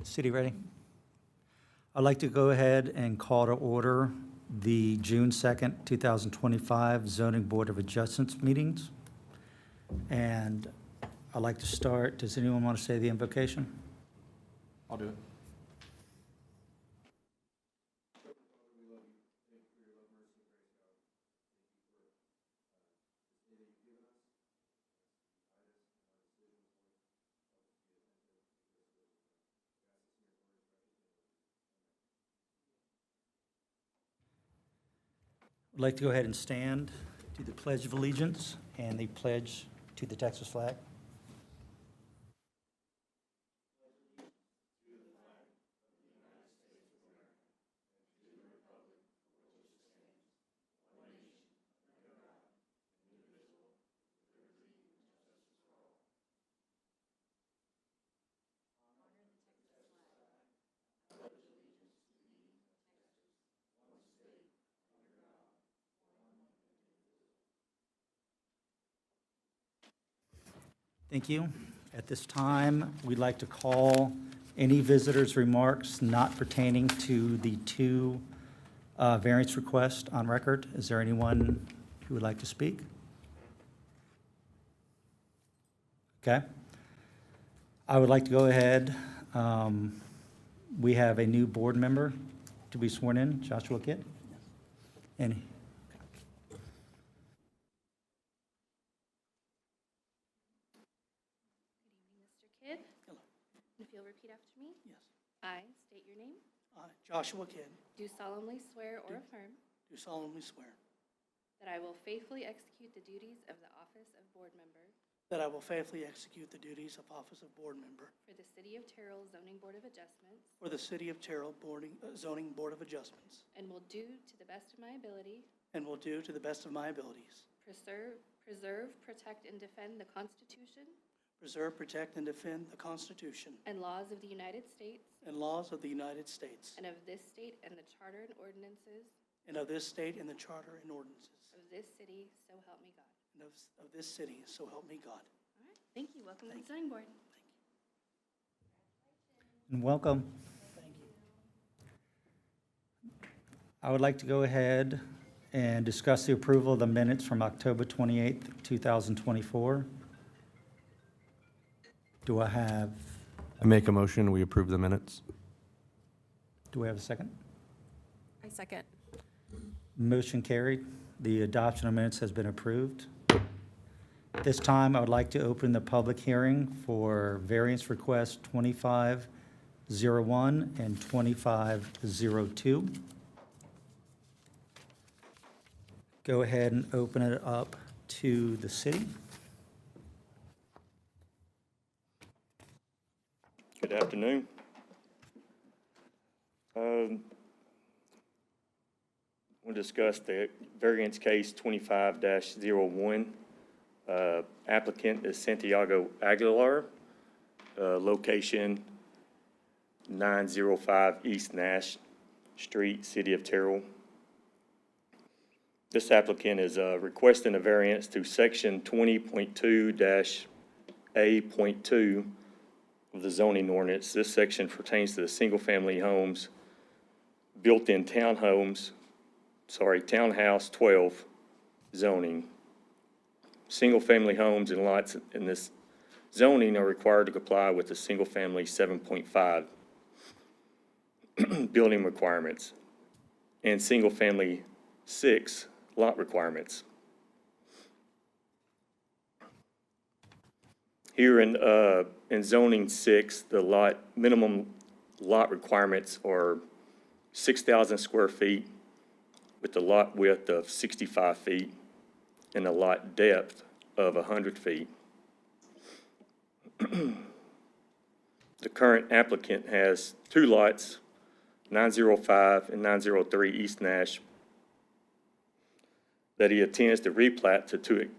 City ready? I'd like to go ahead and call to order the June 2nd, 2025 Zoning Board of Adjustments meetings. And I'd like to start, does anyone want to say the invocation? I'll do it. I'd like to go ahead and stand to the Pledge of Allegiance and the pledge to the Texas flag. Thank you. At this time, we'd like to call any visitors' remarks not pertaining to the two variance requests on record. Is there anyone who would like to speak? Okay. I would like to go ahead. We have a new board member to be sworn in, Joshua Kidd. And Mr. Kidd? Hello. If you'll repeat after me. Yes. I state your name. I, Joshua Kidd, Do solemnly swear or affirm do solemnly swear that I will faithfully execute the duties of the office of board member that I will faithfully execute the duties of Office of Board Member for the City of Terrell Zoning Board of Adjustments for the City of Terrell Zoning Board of Adjustments, and will do to the best of my ability and will do to the best of my abilities preserve, protect, and defend the Constitution preserve, protect, and defend the Constitution and laws of the United States and laws of the United States and of this state and the charter and ordinances and of this state and the charter and ordinances of this city, so help me God. and of this city, so help me God. All right, thank you. Welcome to the zoning board. and welcome. Thank you. I would like to go ahead and discuss the approval of the minutes from October 28th, 2024. Do I have I make a motion, we approve the minutes. a second? I second. Motion carried. The adoption of minutes has been approved. At this time, I would like to open the public hearing for variance request 2501 and 2502. Go ahead and open it up to the city. Good afternoon. We'll discuss the variance case 25-01. Applicant is Santiago Aguilar, location 905 East Nash Street, City of Terrell. This applicant is requesting a variance to section 20.2-A.2 of the zoning ordinance. This section pertains to the single-family homes, built-in townhouse 12 zoning. Single-family homes and lots in this zoning are required to comply with the single-family 7.5 building requirements and single-family 6 lot requirements. Here in zoning 6, the minimum lot requirements are 6,000 square feet with the lot width of 65 feet and a lot depth of 100 feet. The current applicant has two lots, 905 and 903 East Nash, that he intends to replat to two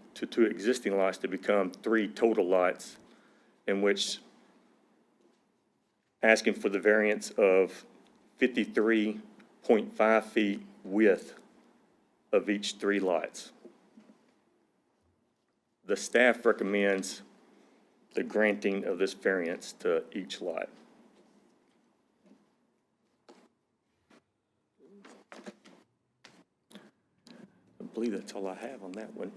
existing lots to become 3 total lots, in which asking for the variance of 53.5 feet width of each 3 lots. The staff recommends the granting of this variance to each lot. believe that's all I have on that one.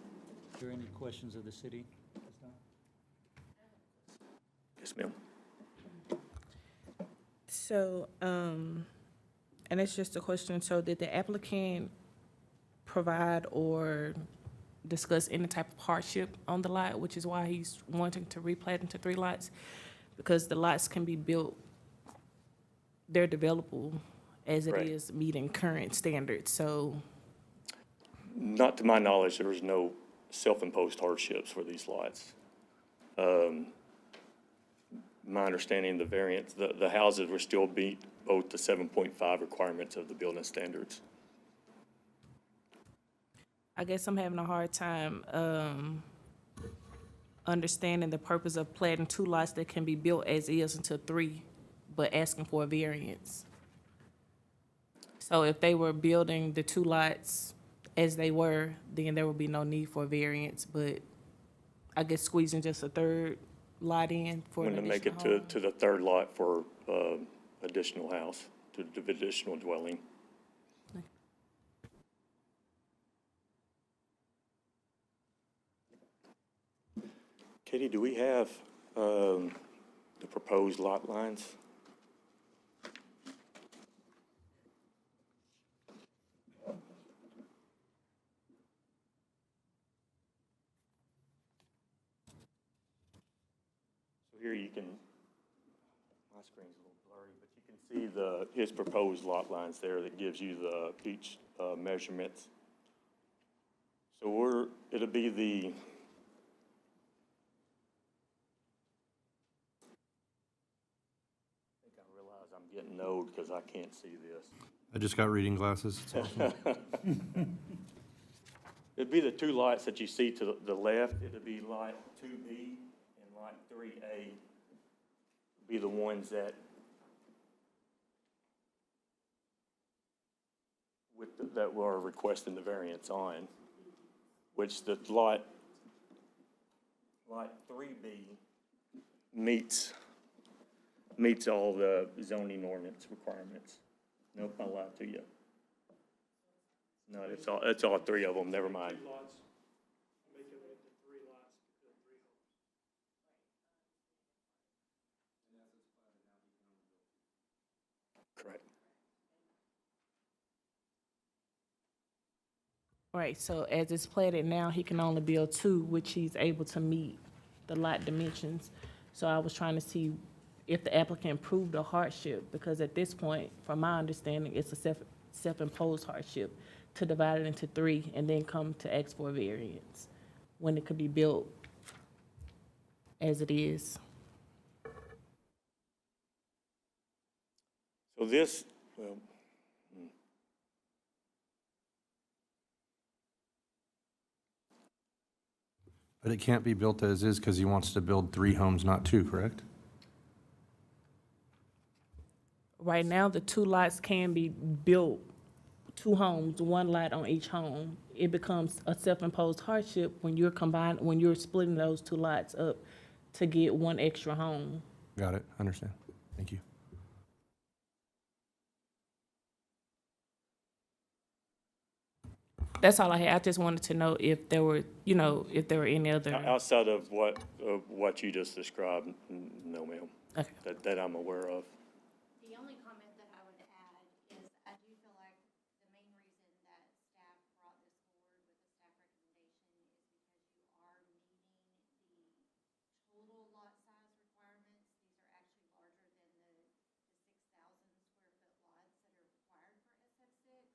Are there any questions of the city? Yes, ma'am. So, and it's just a question, so did the applicant provide or discuss any type of hardship on the lot, which is why he's wanting to replat into 3 lots? Because the lots can be built, they're developable as it Right. is, meeting current standards, so, Not to my knowledge, there was no self-imposed hardships for these lots. My understanding, the variance, the houses were still meet both the 7.5 requirements of the building standards. I guess I'm having a hard time, understanding the purpose of platting 2 lots that can be built as is into 3, but asking for a variance. So if they were building the 2 lots as they were, then there would be no need for a variance, but I guess squeezing just a 3rd lot in for an When to make additional it home. to the 3rd lot for additional house, to the additional dwelling. Katie, do we have the proposed lot lines? So here you can, my screen's a little blurry, but you can see his proposed lot lines there that gives you the each measurements. So it'll be the, I think I realize I'm getting old because I can't see this. I just got reading glasses. It's awesome. It'd be the 2 lots that you see to the left. It'd be lot 2B and lot 3A be the ones that that we're requesting the variance on, which the lot 3B meets all the zoning ordinance requirements. Nope, I lied to you. No, it's all 3 of them, never mind. Correct. Right, so as it's platted now, he can only build 2, which he's able to meet the lot dimensions. So I was trying to see if the applicant proved a hardship, because at this point, from my understanding, it's a self-imposed hardship to divide it into 3 and then come to ask for a variance when it could be built as it is. So this, well, But it can't be built as is because he wants to build 3 homes, not 2, correct? Right now, the 2 lots can be built, 2 homes, 1 lot on each home. It becomes a self-imposed hardship when you're splitting those 2 lots up to get 1 extra home. Got it, understand. Thank you. That's all I had. I just wanted to know if there were, if there were any other. outside of what you just described, no, ma'am, Okay. that I'm aware of. The only comment that I would add is I do feel like the main reason that staff brought this forward with a staff recommendation is because you are meeting the total lot size requirements. These are actually larger than the 6,000 square foot lots that are required for SF6.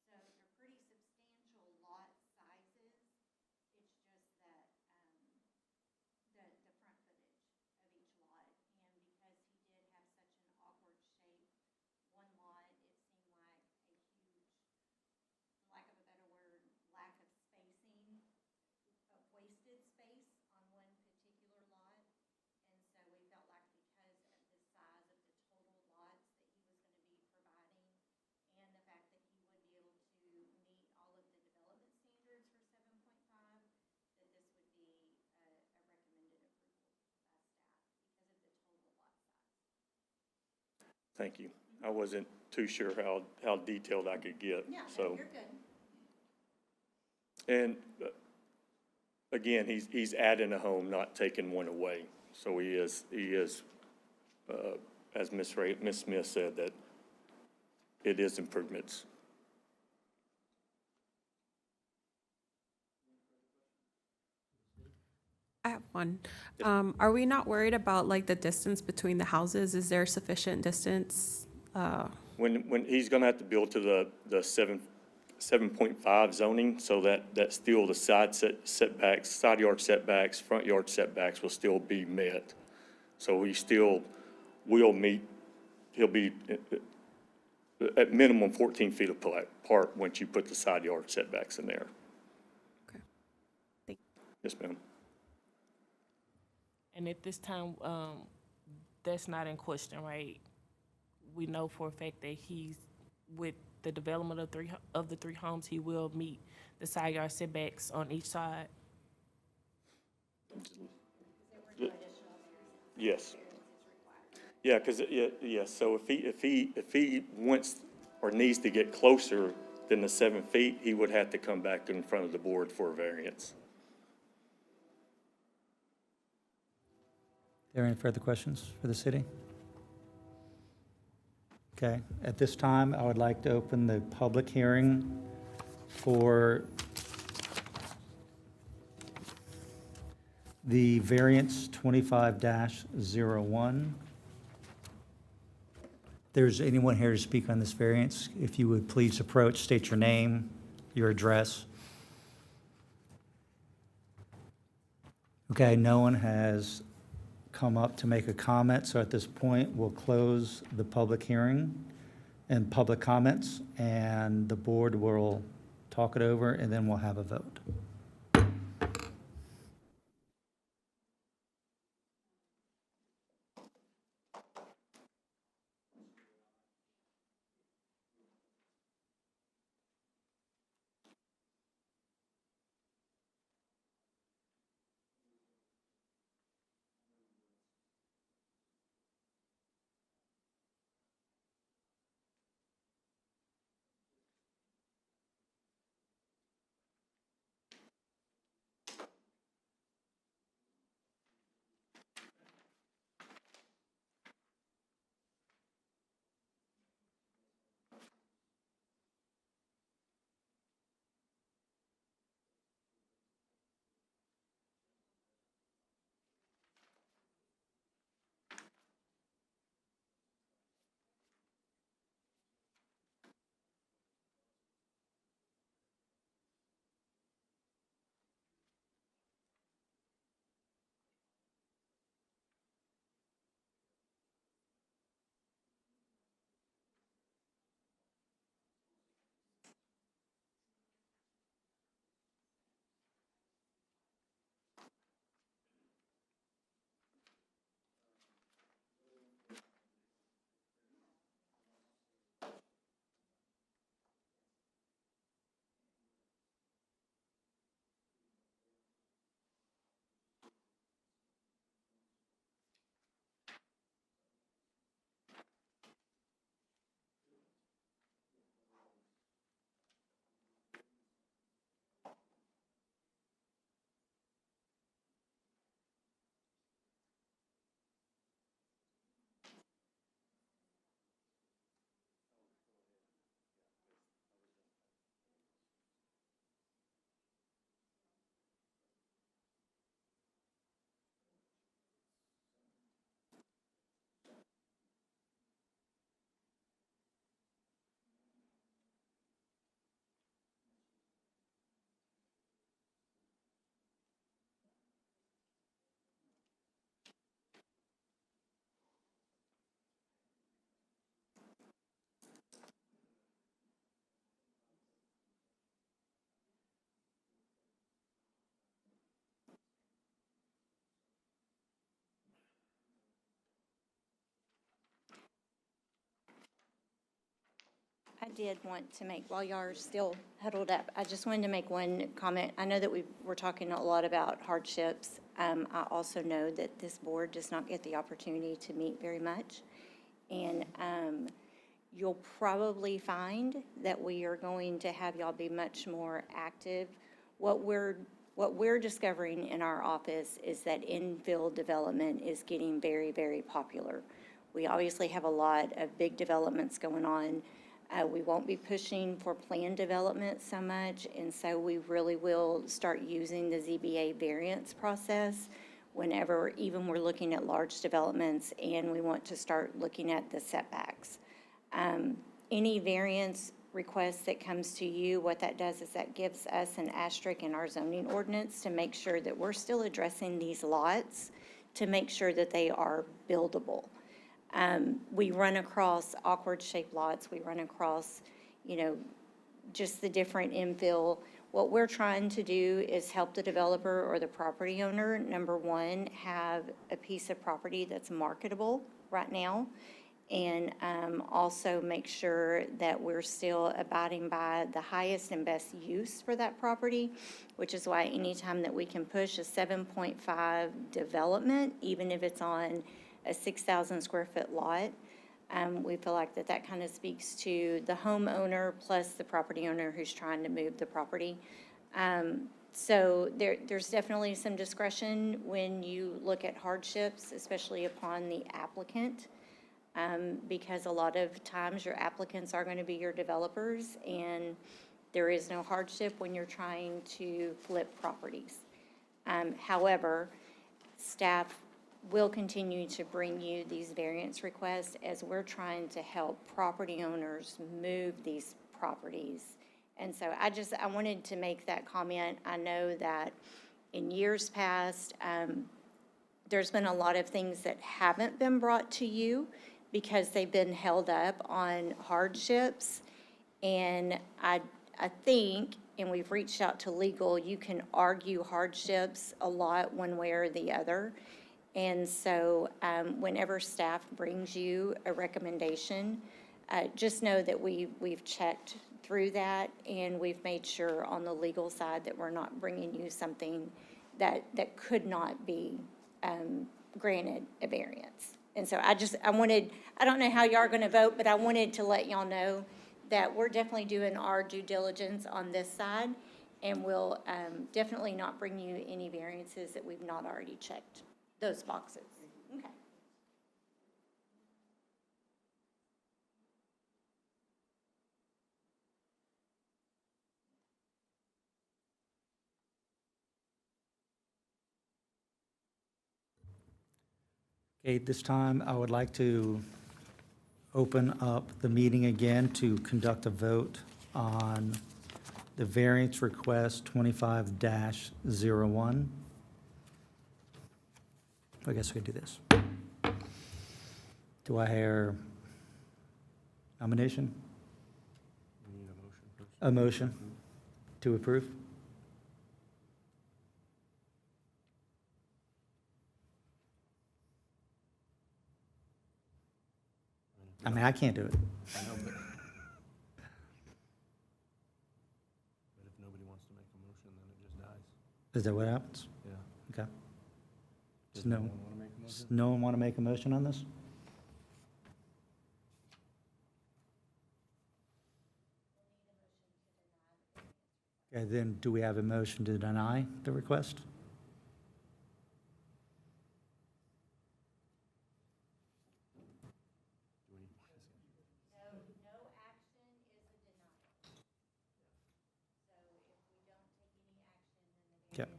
So they're pretty substantial lot sizes. It's just that, the front footage of each lot. And because he did have such an awkward shape, one lot, it seemed like a huge, for lack of a better word, lack of spacing, of wasted space on one particular lot. And so we felt like because of the size of the total lots that he was going to be providing and the fact that he would be able to meet all of the development standards for 7.5, that this would be a recommended approval by staff because of the total lot size. Thank you. I wasn't too sure how detailed I could get, so. You're good. And again, he's adding a home, not taking one away. So he is, as Ms. Smith said, that it is improvements. I have one. Are we not worried about like the distance between the houses? Is there sufficient distance? When he's gonna have to build to the 7.5 zoning, so that's still the setbacks, side yard setbacks, front yard setbacks will still be met. So he still will meet, he'll be at minimum 14 feet apart once you put the side yard setbacks in there. Okay. Thank Yes, ma'am. And at this time, that's not in question, right? We know for a fact that he's, with the development of the three homes, he will meet the side yard setbacks on each side. Yes. Yeah, because, yeah, so if he wants or needs to get closer than the 7 feet, he would have to come back in front of the board for a variance. Are there any further questions for the city? Okay, at this time, I would like to open the public hearing for the variance 25-01. There's anyone here to speak on this variance, if you would please approach, state your name, your address. Okay, no one has come up to make a comment, so at this point, we'll close the public hearing and public comments, and the board will talk it over, and then we'll have a vote. I did want to make, while y'all are still huddled up, I just wanted to make one comment. I know that we're talking a lot about hardships. I also know that this board does not get the opportunity to meet very much. And you'll probably find that we are going to have y'all be much more active what we're discovering in our office is that infill development is getting very, very popular. We obviously have a lot of big developments going on. We won't be pushing for planned development so much, and so we really will start using the ZBA variance process whenever even we're looking at large developments and we want to start looking at the setbacks. Any variance request that comes to you, what that does is that gives us an asterisk in our zoning ordinance to make sure that we're still addressing these lots, to make sure that they are buildable. We run across awkward shaped lots, we run across, just the different infill. What we're trying to do is help the developer or the property owner, number one, have a piece of property that's marketable right now, and also make sure that we're still abiding by the highest and best use for that property, which is why anytime that we can push a 7.5 development, even if it's on a 6,000 square foot lot, we feel like that kind of speaks to the homeowner plus the property owner who's trying to move the property. So there's definitely some discretion when you look at hardships, especially upon the applicant, because a lot of times your applicants are going to be your developers, and there is no hardship when you're trying to flip properties. However, staff will continue to bring you these variance requests as we're trying to help property owners move these properties. And so I wanted to make that comment. I know that in years past, there's been a lot of things that haven't been brought to you because they've been held up on hardships. And I think, and we've reached out to legal, you can argue hardships a lot one way or the other. And so whenever staff brings you a recommendation, just know that we've checked through that, and we've made sure on the legal side that we're not bringing you something that could not be granted a variance. And so I don't know how y'all are going to vote, but I wanted to let y'all know that we're definitely doing our due diligence on this side, and we'll definitely not bring you any variances that we've not already checked those boxes. Okay. Okay, at this time, I would like to open up the meeting again to conduct a vote on the variance request 25-01. I guess we could do this. Do I hear nomination? We need a motion first. A motion to approve? I mean, I can't do it. I know, but if nobody wants to make a motion, then it just dies. Is that what happens? Yeah. Okay. Does No. anyone want to make a Does motion? no one want to make a motion on this? Okay, then do we have a motion to deny the request? Okay.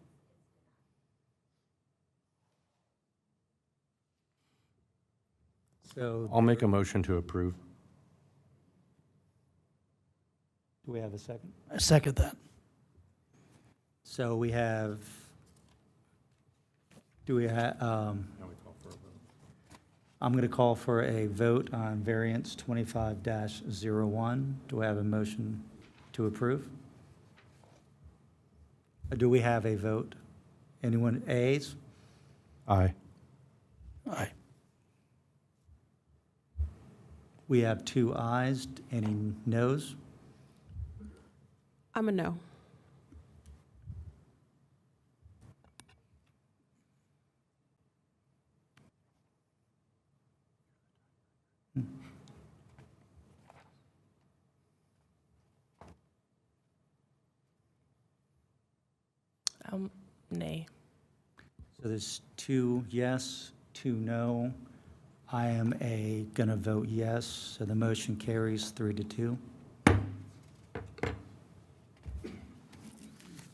So, I'll make a motion to approve. do we have a second? I second that. So we have, do we have, Now we call for a vote. I'm going to call for a vote on variance 25-01. Do I have a motion to approve? Or do we have a vote? Anyone, ayes? Aye. Aye. We have 2 ayes. Any noes? I'm a no. Nay. So there's 2 yes, 2 no. I am gonna vote yes, so the motion carries 3-2. I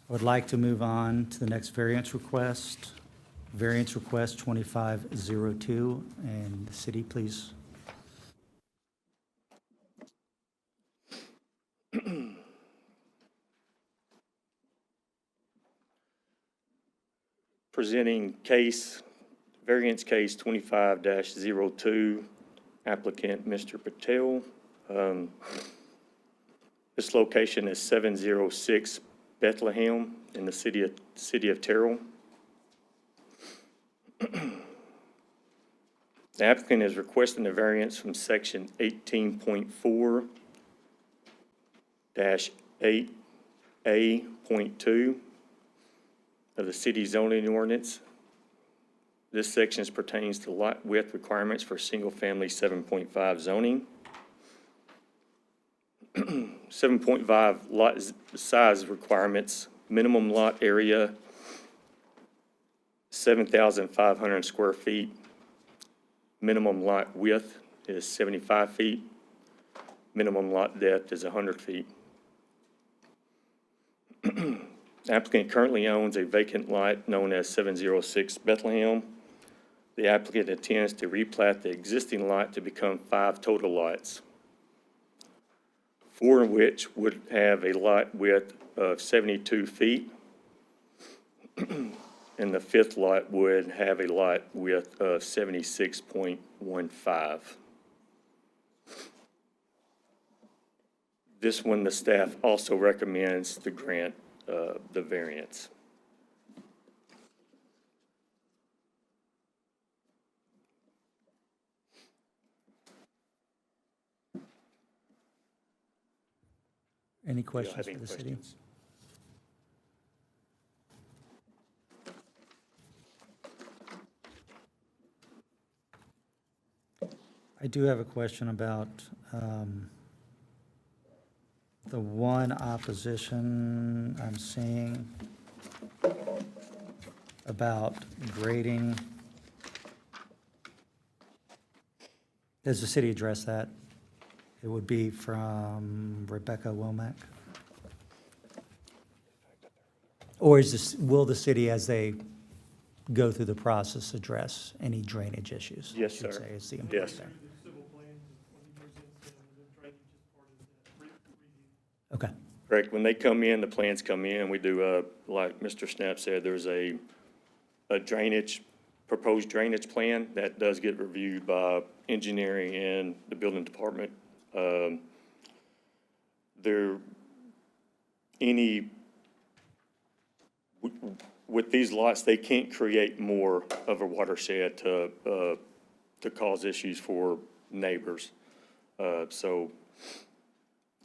would like to move on to the next variance request. Variance request 2502, and the city, please. Presenting variance case 25-02, applicant Mr. Patel. This location is 706 Bethlehem in the city of Terrell. The applicant is requesting a variance from section 18.4-8A.2 of the city zoning ordinance. This section pertains to lot width requirements for single-family 7.5 zoning. 7.5 lot size requirements, minimum lot area, 7,500 square feet. Minimum lot width is 75 feet. Minimum lot depth is 100 feet. The applicant currently owns a vacant lot known as 706 Bethlehem. The applicant intends to replat the existing lot to become 5 total lots, 4 of which would have a lot width of 72 feet, and the 5th lot would have a lot width of 76.15. This one, the staff also recommends to grant the variance. Any Do y'all questions have for any the city? questions? I do have a question about the one opposition I'm seeing about grading. Does the city address that? It would be from Rebecca Womack. Or will the city, as they go through the process, address any drainage issues? Yes, I should sir. say, is the important Yes. thing. Okay, Correct. When they come in, the plans come in, we do, like Mr. Snap said, there's a proposed drainage plan that does get reviewed by engineering and the building department. With these lots, they can't create more of a watershed to cause issues for neighbors. So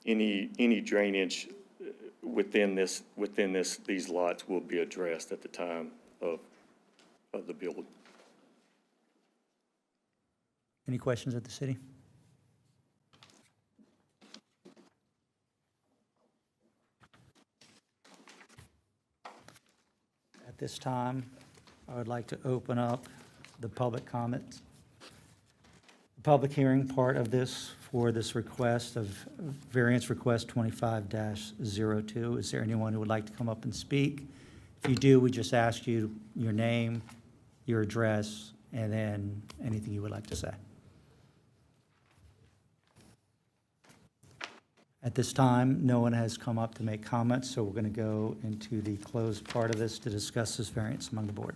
any drainage within these lots will be addressed at the time of the build. any questions at the city? At this time, I would like to open up the public comments. The public hearing part of this for this request of variance request 25-02. Is there anyone who would like to come up and speak? If you do, we just ask you your name, your address, and then anything you would like to say. At this time, no one has come up to make comments, so we're going to go into the closed part of this to discuss this variance among the board.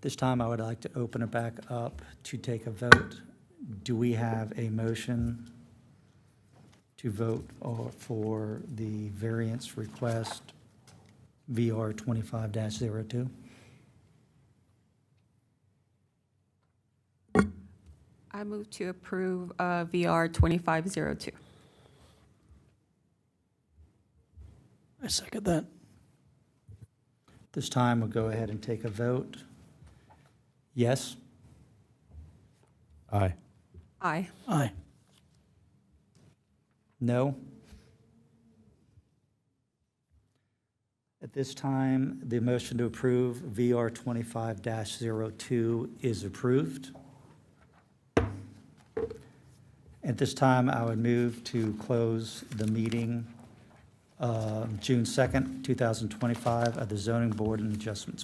This time, I would like to open it back up to take a vote. Do we have a motion to vote for the variance request VR 25-02? I move to approve VR 2502. I second that. This time, we'll go ahead and take a vote. Yes? Aye. Aye. Aye. No? At this time, the motion to approve VR 25-02 is approved. At this time, I would move to close the meeting June 2nd, 2025 of the Zoning Board and Adjustments